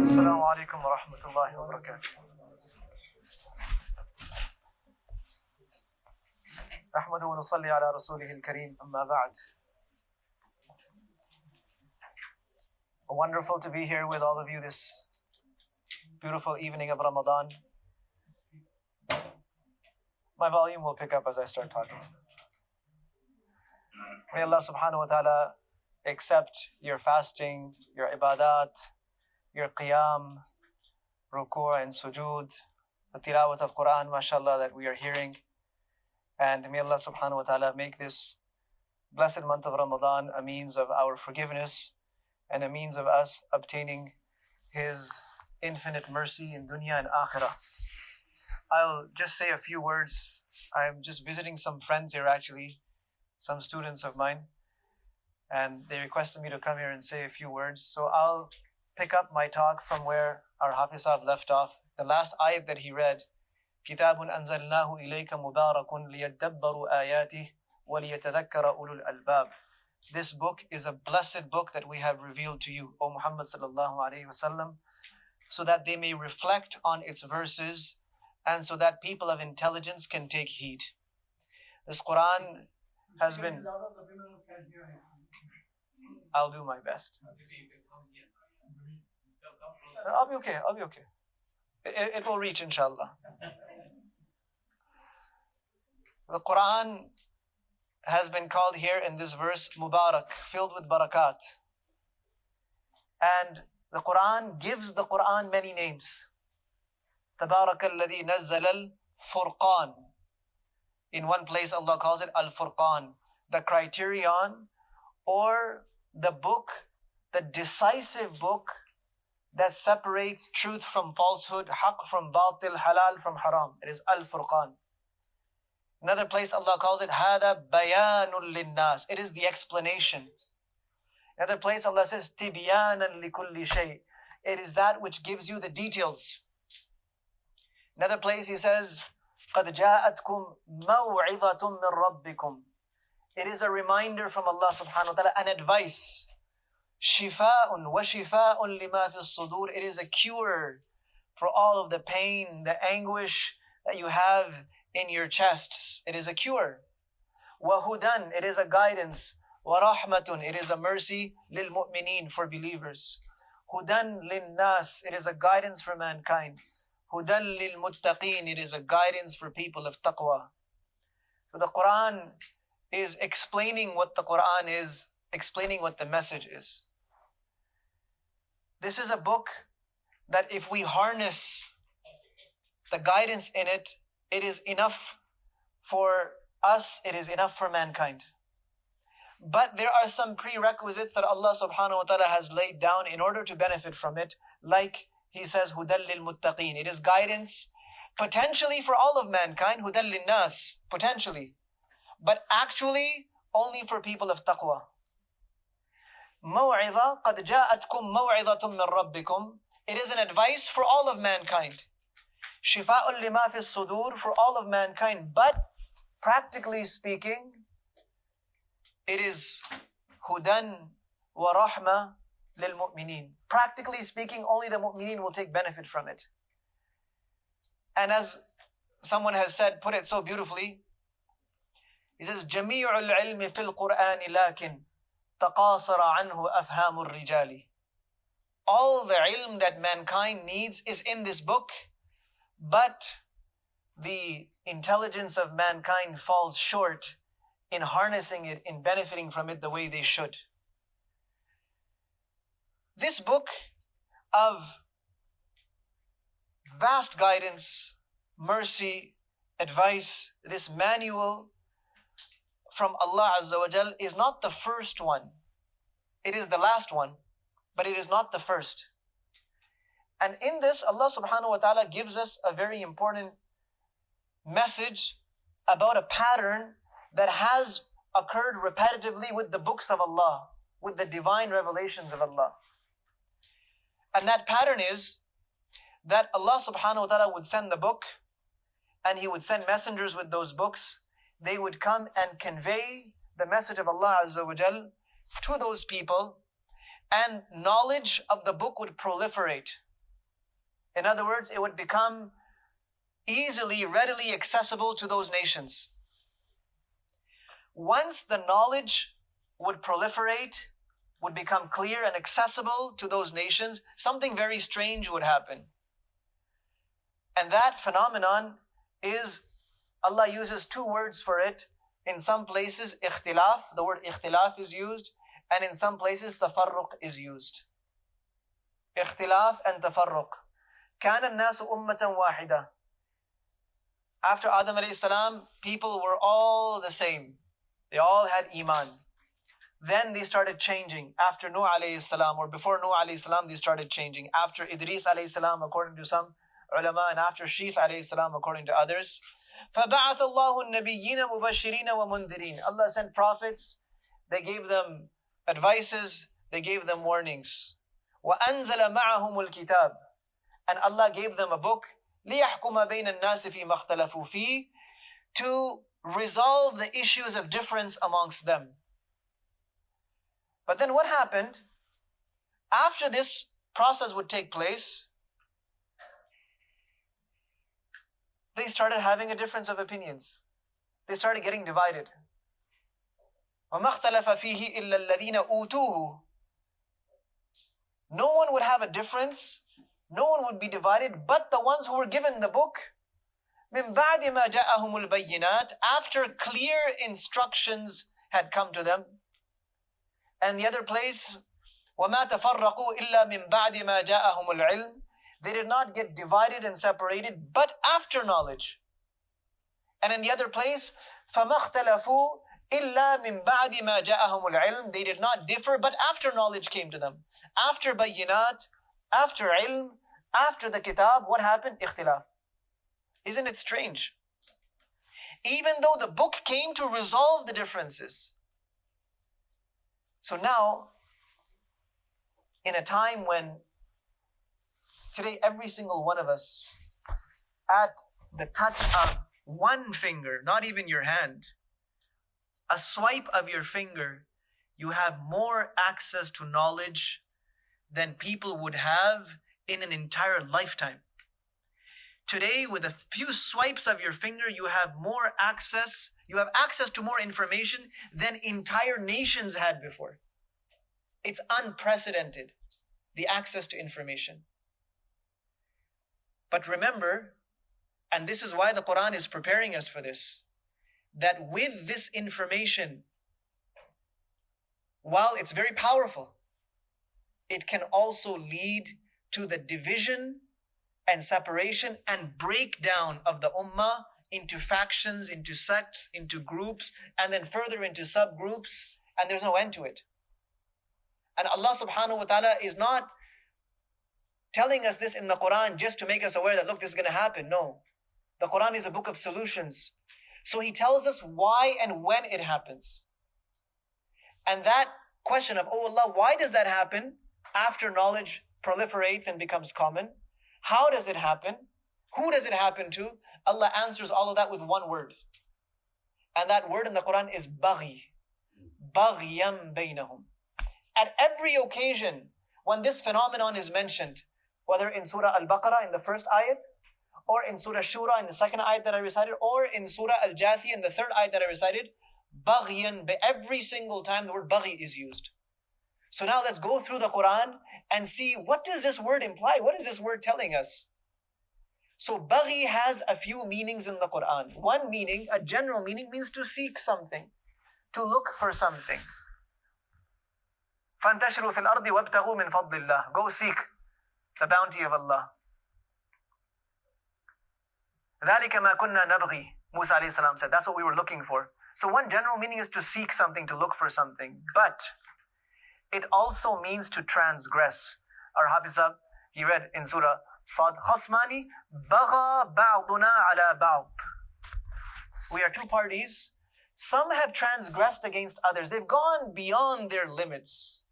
السلام عليكم ورحمة الله وبركاته. نحمده ونصلي على رسوله الكريم أما بعد. Wonderful to be here with all of you this beautiful evening of Ramadan. My volume will pick up as I start talking. May Allah subhanahu wa ta'ala accept your fasting, your ibadat, your qiyam, ruku' and sujood, the tilawat of Quran, mashallah, that we are hearing. And may Allah subhanahu wa ta'ala make this blessed month of Ramadan a means of our forgiveness and a means of us obtaining His infinite mercy in dunya and akhirah. I'll just say a few words. I'm just visiting some friends here actually, some students of mine, and they requested me to come here and say a few words. So I'll pick up my talk from where our Hafiz Sahib left off. The last ayat that he read, كِتَابٌ أَنزَلْنَاهُ إِلَيْكَ مُبَارَكٌ لِيَدَّبَّرُوا آيَاتِهِ وَلِيَتَذَكَّرَ أُولُو الْأَلْبَابِ. This book is a blessed book that we have revealed to you, O Muhammad sallallahu alayhi wasallam, so that they may reflect on its verses and so that people of intelligence can take heed. This Quran has been... I'll do my best. I'll be okay. It will reach, inshallah. The Quran has been called here in this verse Mubarak, filled with barakat. And the Quran gives the Quran many names. تبارك الذي نزل الفرقان. In one place Allah calls it Al-Furqan, the criterion or the book, the decisive book that separates truth from falsehood, haqq from batil, halal from haram. It is Al-Furqan. Another place Allah calls it Hada Bayanul Linnas. It is the explanation. Another place Allah says Tibyanan likulli shay. It is that which gives you the details. Another place He says قَدْ جَاءَتْكُمْ مَوْعِظَةٌ مِّن رَبِّكُمْ. It is a reminder from Allah subhanahu wa ta'ala, an advice. شِفَاءٌ وَشِفَاءٌ لِمَا فِي الصُّدُورِ. It is a cure for all of the pain, the anguish that you have in your chests. It is a cure. وَهُدًى. It is a guidance. وَرَحْمَةٌ. It is a mercy لِلْمُؤْمِنِينَ, for believers. هُدًى لِلنَّاسِ. It is a guidance for mankind. هُدًى لِلْمُتَّقِينَ. It is a guidance for people of taqwa. So the Quran is explaining what the Quran is, explaining what the message is. This is a book that if we harness the guidance in it, it is enough for us, it is enough for mankind. But there are some prerequisites that Allah subhanahu wa ta'ala has laid down in order to benefit from it, like He says, هُدًى لِلْمُتَّقِينَ. It is guidance potentially for all of mankind, هُدًى لِلنَّاسِ, potentially, but actually only for people of taqwa. مَوْعِظَةٌ قَدْ جَاءَتْكُمْ مَوْعِظَةٌ مِّن رَبِّكُمْ. It is an advice for all of mankind. شِفَاءٌ لِمَا فِي الصُّدُورِ, for all of mankind. But practically speaking, it is هُدًى وَرَحْمَةٌ لِلْمُؤْمِنِينَ. Practically speaking, only the mu'mineen will take benefit from it. And as someone has said, put it so beautifully, he says, جَمِيعُ الْعِلْمِ فِي الْقُرْآنِ لَكِنْ تَقَاصَرَ عَنْهُ أَفْهَامُ الرِّجَالِ. All the ilm that mankind needs is in this book, but the intelligence of mankind falls short in harnessing it, in benefiting from it the way they should. This book of vast guidance, mercy, advice, this manual from Allah Azza wa Jal is not the first one. It is the last one, but it is not the first. And in this, Allah subhanahu wa ta'ala gives us a very important message about a pattern that has occurred repetitively with the books of Allah, with the divine revelations of Allah. And that pattern is that Allah subhanahu wa ta'ala would send the book and He would send messengers with those books. They would come and convey the message of Allah Azza wa Jal to those people, and knowledge of the book would proliferate. In other words, it would become easily, readily accessible to those nations. Once the knowledge would proliferate, would become clear and accessible to those nations, something very strange would happen. And that phenomenon is, Allah uses two words for it. In some places, ikhtilaf, the word ikhtilaf is used, and in some places, tafarruq is used. Ikhtilaf and tafarruq. كان الناس أمة واحدة. After Adam alayhi salam, people were all the same. They all had iman. Then they started changing. After Nuh alayhi salam, or before Nuh alayhi salam, they started changing. After Idris alayhi salam, according to some ulama, and after Shith alayhi salam, according to others. فَبَعَثَ اللَّهُ النَّبِيِّينَ مُبَشِّرِينَ وَمُنذِرِينَ. Allah sent prophets. They gave them advices. They gave them warnings. وَأَنزَلَ مَعَهُمُ الْكِتَابِ. And Allah gave them a book. لِيَحْكُمَ بَيْنَ النَّاسِ فِي مَا اخْتَلَفُوا فِيهِ. To resolve the issues of difference amongst them. But then what happened? After this process would take place, they started having a difference of opinions. They started getting divided. وَمَا اخْتَلَفَ فِيهِ إِلَّا الَّذِينَ أُوتُوهُ. No one would have a difference. No one would be divided, but the ones who were given the book. مِن بَعْدِ مَا جَاءَهُمُ الْبَيِّنَاتِ. After clear instructions had come to them. And the other place, وَمَا تَفَرَّقُوا إِلَّا مِن بَعْدِ مَا جَاءَهُمُ الْعِلْمِ. They did not get divided and separated, but after knowledge. And in the other place, فَمَا اخْتَلَفُوا إِلَّا مِن بَعْدِ مَا جَاءَهُمُ الْعِلْمِ. They did not differ, but after knowledge came to them. After bayinat, after ilm, after the kitab, what happened? Ikhtilaf. Isn't it strange? Even though the book came to resolve the differences. So now, in a time when today every single one of us, at the touch of one finger, not even your hand, a swipe of your finger, you have more access to knowledge than people would have in an entire lifetime. Today, with a few swipes of your finger, you have access to more information than entire nations had before. It's unprecedented, the access to information. But remember, and this is why the Quran is preparing us for this, that with this information, while it's very powerful, it can also lead to the division and separation and breakdown of the ummah into factions, into sects, into groups, and then further into subgroups, and there's no end to it. And Allah subhanahu wa ta'ala is not telling us this in the Quran just to make us aware that, look, this is going to happen. No. The Quran is a book of solutions. So He tells us why and when it happens. And that question of, oh Allah, why does that happen after knowledge proliferates and becomes common? How does it happen? Who does it happen to? Allah answers all of that with one word. And that word in the Quran is baghi. Baghyan baynahum. At every occasion when this phenomenon is mentioned, whether in Surah Al-Baqarah in the first ayat, or in Surah Shura in the second ayat that I recited, or in Surah Al-Jathiyah in the third ayat that I recited, baghyan, every single time the word baghi is used. So now let's go through the Quran and see, what does this word imply? What is this word telling us? So baghi has a few meanings in the Quran. One meaning, a general meaning, means to seek something, to look for something. فَانْتَشِرُوا فِي الْأَرْضِ وَابْتَغُوا مِنْ فَضْلِ اللَّهِ. Go seek the bounty of Allah. ذَلِكَ مَا كُنَّا نَبْغِي. Musa alayhi salam said, that's what we were looking for. So one general meaning is to seek something, to look for something. But it also means to transgress. Our Hafizah, he read in Surah Sad, خَصْمَانِ بَغَى بَعْضُنَا عَلَى بَعْضٍ. We are two parties. Some have transgressed against others. They've gone beyond their limits.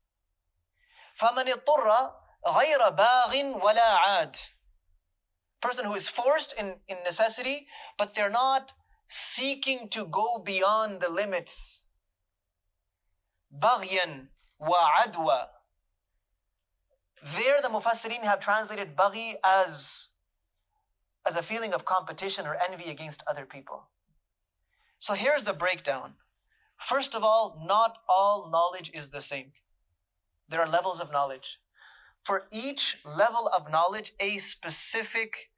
فَمَنِ اضْطُرَّ غَيْرَ بَاغٍ وَلَا عَادٍ. Person who is forced in necessity, but they're not seeking to go beyond the limits. بَغْيًا وَعَدْوَى. There the Mufassirin have translated baghi as a feeling of competition or envy against other people. So here's the breakdown. First of all, not all knowledge is the same. There are levels of knowledge. For each level of knowledge, a specific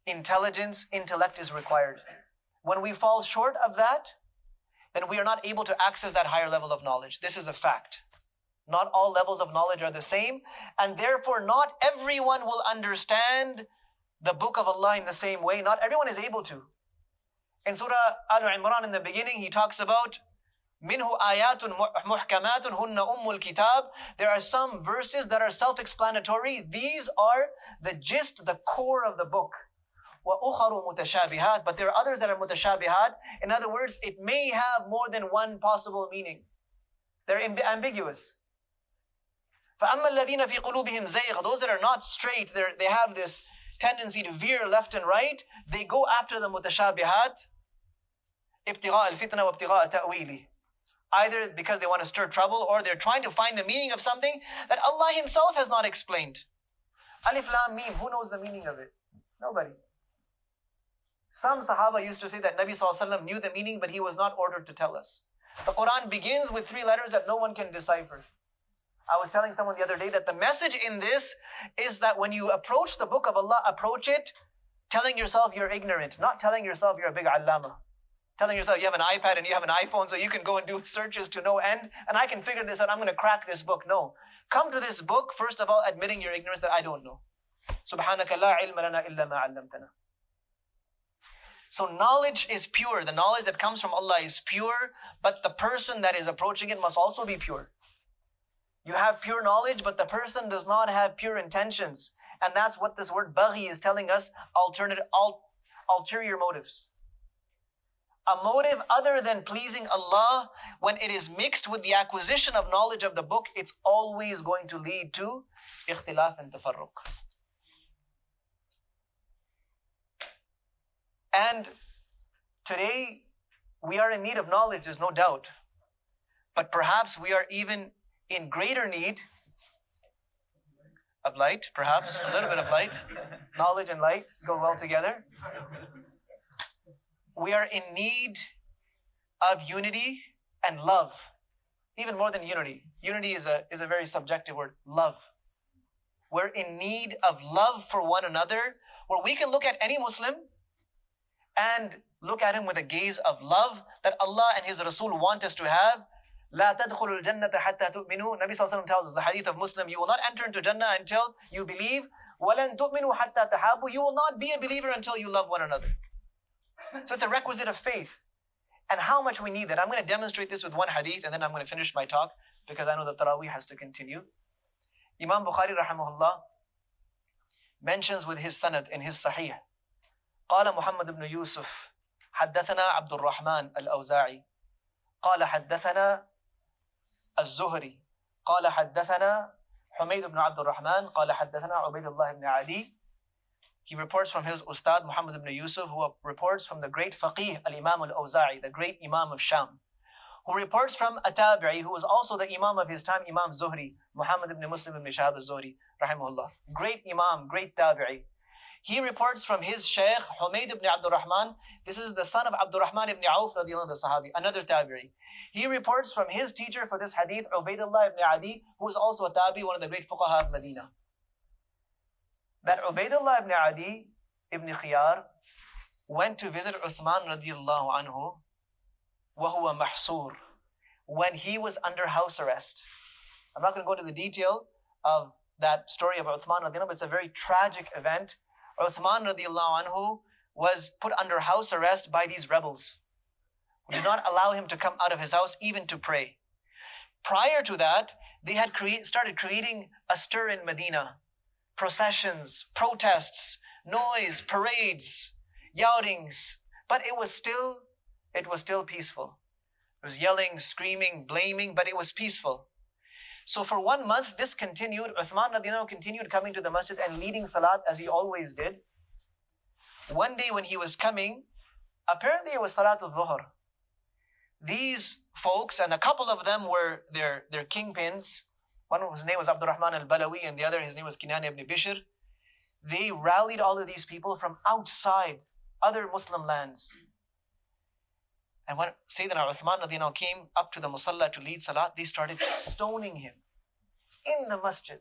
intellect is required. When we fall short of that, then we are not able to access that higher level of knowledge. This is a fact. Not all levels of knowledge are the same, and therefore not everyone will understand the book of Allah in the same way. Not everyone is able to. In Surah Al-Imran in the beginning, he talks about Minhu ayatun muhkamatun hunna ummul kitab. There are some verses that are self-explanatory. These are the gist, the core of the book. وَأُخَرُ مُتَشَابِهَاتٌ. But there are others that are mutashabihat. In other words, it may have more than one possible meaning. They're ambiguous. فَأَمَّا الَّذِينَ فِي قُلُوبِهِمْ زَيْغٌ. Those that are not straight, they have this tendency to veer left and right. They go after the mutashabihat. ابتغاء الفتنة وابتغاء تأويله. Either because they want to stir trouble, or they're trying to find the meaning of something that Allah Himself has not explained. Alif Lam Mim, who knows the meaning of it? Nobody. Some Sahaba used to say that Nabi ﷺ knew the meaning, but he was not ordered to tell us. The Quran begins with 3 letters that no one can decipher. I was telling someone the other day that the message in this is that when you approach the book of Allah, approach it telling yourself you're ignorant, not telling yourself you're a big allama. Telling yourself you have an iPad and you have an iPhone so you can go and do searches to no end and I can figure this out, I'm going to crack this book. No. Come to this book, first of all, admitting your ignorance that I don't know. Subhanaka la ilma lana illa ma 'allamtana. So knowledge is pure. The knowledge that comes from Allah is pure, but the person that is approaching it must also be pure. You have pure knowledge, but the person does not have pure intentions. And that's what this word baghi is telling us, ulterior motives. A motive other than pleasing Allah, when it is mixed with the acquisition of knowledge of the book, it's always going to lead to ikhtilaf and tafarruq. And today, we are in need of knowledge, there's no doubt. But perhaps we are even in greater need of light, perhaps, a little bit of light. Knowledge and light go well together. We are in need of unity and love. Even more than unity. Unity is a very subjective word. Love. We're in need of love for one another, where we can look at any Muslim and look at him with a gaze of love that Allah and His Rasul want us to have. لا تدخلوا الجنة حتى تؤمنوا. Nabi ﷺ tells us, the hadith of Muslim, you will not enter into Jannah until you believe. وَلَن تُؤْمِنُوا حَتَّى تَحَابُوا. You will not be a believer until you love one another. So it's a requisite of faith. And how much we need that. I'm going to demonstrate this with one hadith and then I'm going to finish my talk because I know that Taraweeh has to continue. Imam Bukhari rahimahullah mentions with his sanad in his Sahih. قال محمد بن يوسف حدثنا عبد الرحمن الأوزاعي قال حدثنا الزهري قال حدثنا حميد بن عبد الرحمن قال حدثنا عبيد الله بن عدي. He reports from his Ustad Muhammad ibn Yusuf, who reports from the great faqih al-Imam al-Awza'i, the great Imam of Sham, who reports from a tabi'i, who was also the Imam of his time, Imam Zuhri, Muhammad ibn Muslim ibn Shahab al-Zuhri, rahimahullah. Great Imam, great tabi'i. He reports from his Shaykh, Humayd ibn Abdul Rahman. This is the son of Abdul Rahman ibn Auf, radiallahu anhu, the Sahabi, another tabi'i. He reports from his teacher for this hadith, Ubaydullah ibn Adi, who is also a tabi'i, one of the great fuqaha of Medina. That Ubaydullah ibn Adi ibn Khiyar went to visit Uthman radiallahu anhu وَهُوَ مَحْصُورٌ, when he was under house arrest. I'm not going to go into the detail of that story of Uthman radiallahu anhu, but it's a very tragic event. Uthman radiallahu anhu was put under house arrest by these rebels who did not allow him to come out of his house even to pray. Prior to that, they had started creating a stir in Medina. Processions, protests, noise, parades, youtings, but it was still peaceful. It was yelling, screaming, blaming, but it was peaceful. So for 1 month, this continued. Uthman radiallahu anhu continued coming to the masjid and leading salat as he always did. One day when he was coming, apparently it was Salatul Dhuhr. These folks, and a couple of them were their kingpins, one of his name was Abdurrahman al-Balawi and the other, his name was Kinan ibn Bishr. They rallied all of these people from outside other Muslim lands. And when Sayyidina Uthman came up to the musalla to lead salat, they started stoning him in the masjid.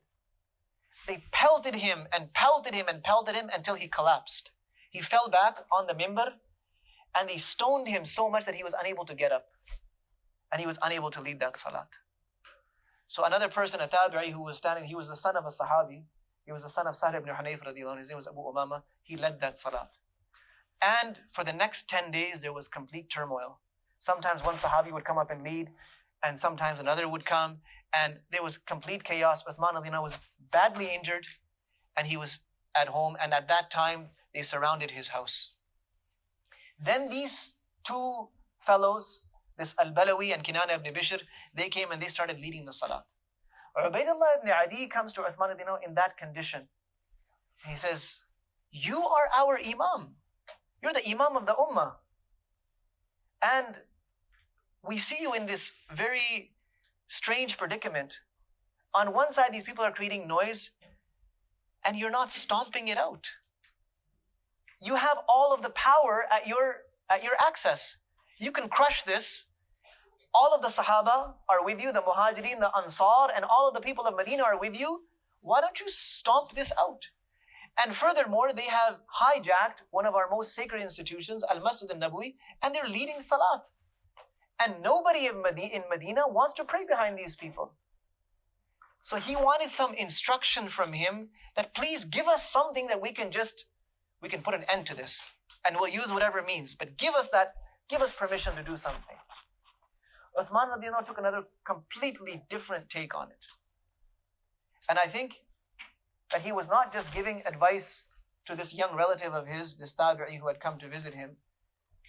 They pelted him and pelted him and pelted him until he collapsed. He fell back on the mimbar and they stoned him so much that he was unable to get up. And he was unable to lead that salat. So another person, a tabi'i who was standing, he was the son of a sahabi. He was the son of Sa'd ibn Hunayf radiallahu anhu. His name was Abu Umama. He led that salat. And for the next 10 days, there was complete turmoil. Sometimes one sahabi would come up and lead, and sometimes another would come, and there was complete chaos. Uthman was badly injured, and he was at home, and at that time, they surrounded his house. Then these two fellows, this Al-Balawi and Kinan ibn Bishr, they came and they started leading the salat. Ubaidullah ibn Adi comes to Uthman in that condition. He says, you are our imam. You're the imam of the ummah. And we see you in this very strange predicament. On one side, these people are creating noise, and you're not stomping it out. You have all of the power at your access. You can crush this. All of the Sahaba are with you, the Muhajirin, the Ansar, and all of the people of Medina are with you. Why don't you stomp this out? And furthermore, they have hijacked one of our most sacred institutions, Al-Masjid al-Nabawi, and they're leading Salat. And nobody in Medina wants to pray behind these people. So he wanted some instruction from him that please give us something that we can put an end to this. And we'll use whatever means. But give us permission to do something. Uthman took another completely different take on it. And I think that he was not just giving advice to this young relative of his, this tabi'i who had come to visit him,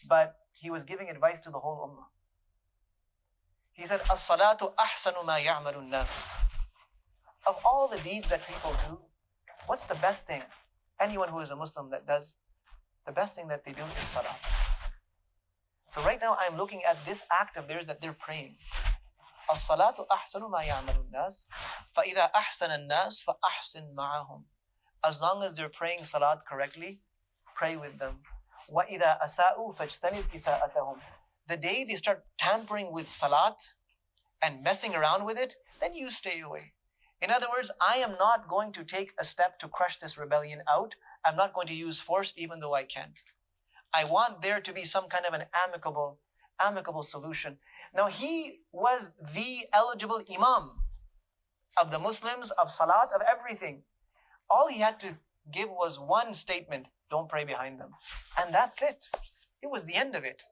but he was giving advice to the whole ummah. He said, "As-salatu ahsanu ma ya'malu an-nas." Of all the deeds that people do, what's the best thing? Anyone who is a Muslim that does, the best thing that they do is salah. So right now I'm looking at this act of theirs that they're praying. As-salatu ahsanu ma ya'malu an-nas, fa idha ahsana an-nas fa ahsin ma'ahum. As long as they're praying salat correctly, pray with them. Wa idha asa'u fajtanib isa'atahum. The day they start tampering with salat and messing around with it, then you stay away. In other words, I am not going to take a step to crush this rebellion out. I'm not going to use force even though I can. I want there to be some kind of an amicable solution. Now he was the eligible imam of the Muslims, of salat, of everything. All he had to give was one statement, don't pray behind them. And that's it. It was the end of it.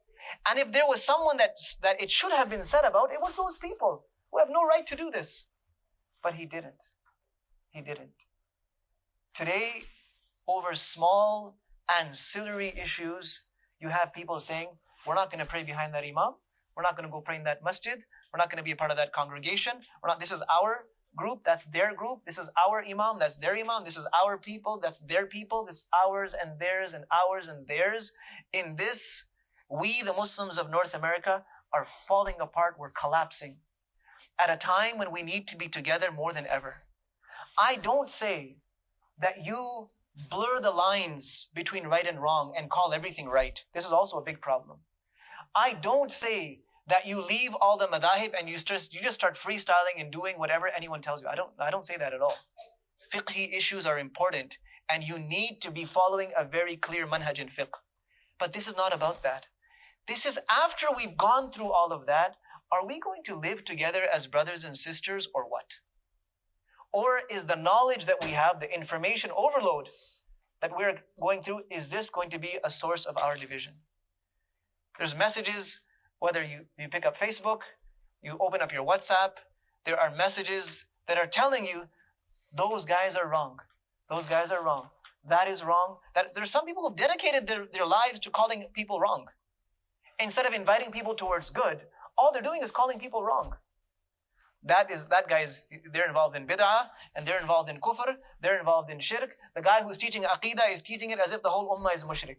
And if there was someone that it should have been said about, it was those people who have no right to do this. But he didn't. He didn't. Today, over small ancillary issues, you have people saying, we're not going to pray behind that imam. We're not going to go pray in that masjid. We're not going to be a part of that congregation. This is our group, that's their group. This is our imam, that's their imam. This is our people, that's their people. This is ours and theirs and ours and theirs. In this, we, the Muslims of North America, are falling apart. We're collapsing at a time when we need to be together more than ever. I don't say that you blur the lines between right and wrong and call everything right. This is also a big problem. I don't say that you leave all the madahib and you just start freestyling and doing whatever anyone tells you. I don't say that at all. Fiqhi issues are important and you need to be following a very clear manhaj in fiqh. But this is not about that. This is after we've gone through all of that, are we going to live together as brothers and sisters or what? Or is the knowledge that we have, the information overload that we're going through, is this going to be a source of our division? There's messages, whether you pick up Facebook, you open up your WhatsApp, there are messages that are telling you, those guys are wrong. Those guys are wrong. That is wrong. There's some people who've dedicated their lives to calling people wrong. Instead of inviting people towards good, all they're doing is calling people wrong. They're involved in bid'ah, and they're involved in kufr, they're involved in shirk. The guy who's teaching aqidah is teaching it as if the whole ummah is mushrik.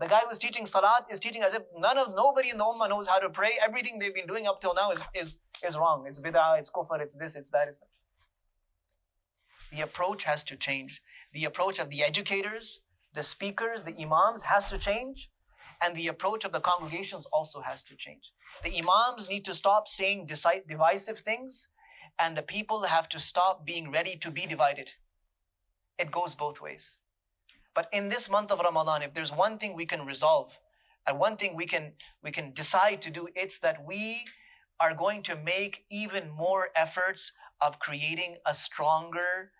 The guy who's teaching salat is teaching as if nobody in the ummah knows how to pray. Everything they've been doing up till now is wrong. It's bid'ah, it's kufr, it's this, it's that, it's that. The approach has to change. The approach of the educators, the speakers, the imams has to change. And the approach of the congregations also has to change. The imams need to stop saying divisive things, and the people have to stop being ready to be divided. It goes both ways. But in this month of Ramadan, if there's one thing we can resolve, and one thing we can decide to do, it's that we are going to make even more efforts of creating a stronger,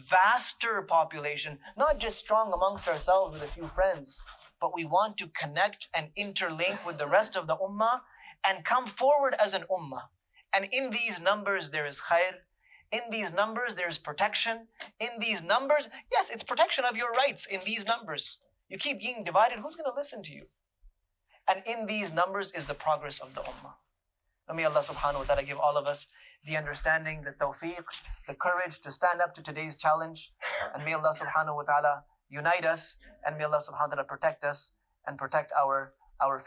vaster population, not just strong amongst ourselves with a few friends, but we want to connect and interlink with the rest of the ummah and come forward as an ummah. And in these numbers, there is khair. In these numbers, there is protection. In these numbers, yes, it's protection of your rights in these numbers. You keep being divided, who's going to listen to you? And in these numbers is the progress of the ummah. And may Allah subhanahu wa ta'ala give all of us the understanding, the tawfiq, the courage to stand up to today's challenge. And may Allah subhanahu wa ta'ala unite us, and may Allah subhanahu wa ta'ala protect us and protect our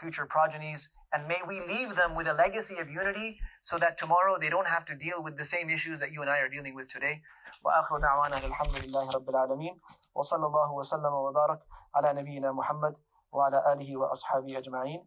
future progenies. And may we leave them with a legacy of unity so that tomorrow they don't have to deal with the same issues that you and I are dealing with today. وآخر دعوانا الحمد لله رب العالمين وصلى الله وسلم وبارك على نبينا محمد وعلى آله وأصحابه أجمعين.